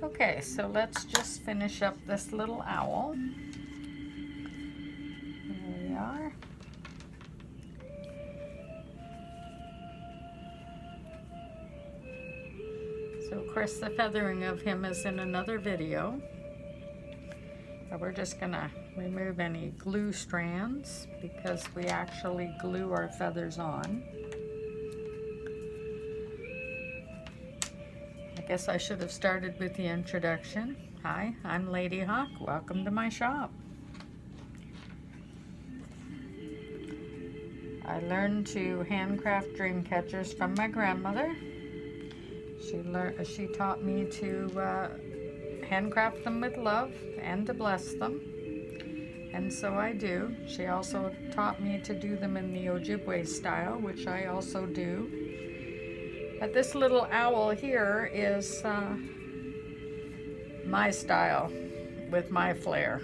Okay, so let's just finish up this little owl. There we are. So of course the feathering of him is in another video. But we're just gonna remove any glue strands because we actually glue our feathers on. I guess I should have started with the introduction. Hi, I'm Lady Hawk. Welcome to my shop. I learned to handcraft dream catchers from my grandmother. She taught me to handcraft them with love and to bless them, and so I do. She also taught me to do them in the Ojibwe style, which I also do. But this little owl here is my style with my flair,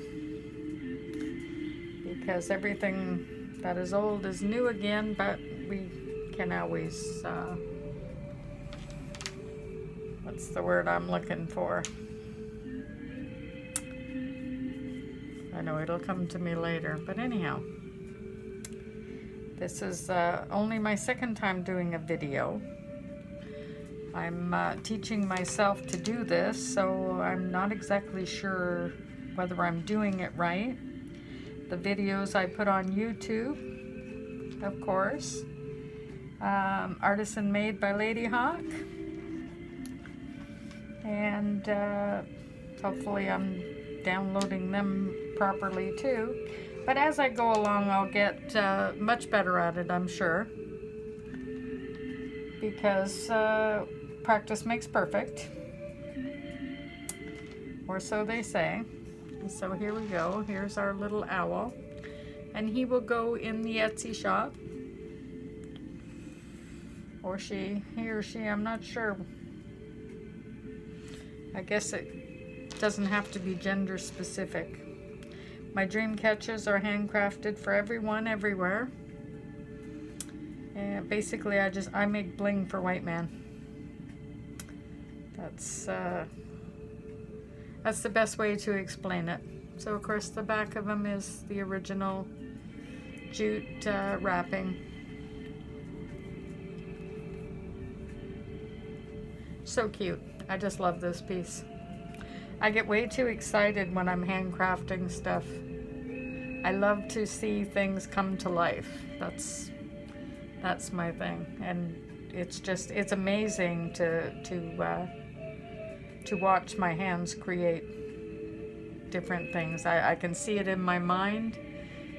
because everything that is old is new again, but we can always what's the word I'm looking for? I know it'll come to me later, but anyhow, this is only my second time doing a video. I'm teaching myself to do this, so I'm not exactly sure whether I'm doing it right. The videos I put on YouTube, of course, Artisan Made by Lady Hawk, and hopefully I'm downloading them properly too. But as I go along, I'll get much better at it, I'm sure, because practice makes perfect, or so they say. So here we go. Here's our little owl, and he will go in the Etsy shop, or he or she, I'm not sure. I guess it doesn't have to be gender specific. My dream catchers are handcrafted for everyone, everywhere. And basically I make bling for white man. That's the best way to explain it. So of course the back of them is the original jute wrapping. So cute. I just love this piece. I get way too excited when I'm handcrafting stuff. I love to see things come to life. That's my thing, and it's amazing to watch my hands create different things. I can see it in my mind,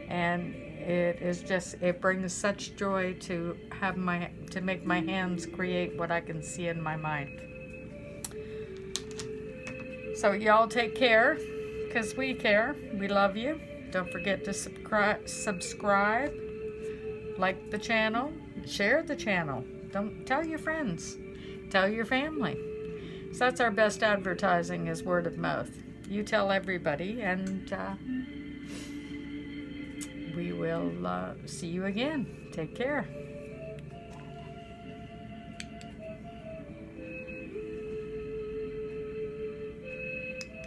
and it brings such joy to make my hands create what I can see in my mind. So y'all take care, because we care. We love you. Don't forget to subscribe, like the channel, share the channel. Don't tell your friends, tell your family. So that's our best advertising, is word of mouth. You tell everybody, and we will see you again. Take care.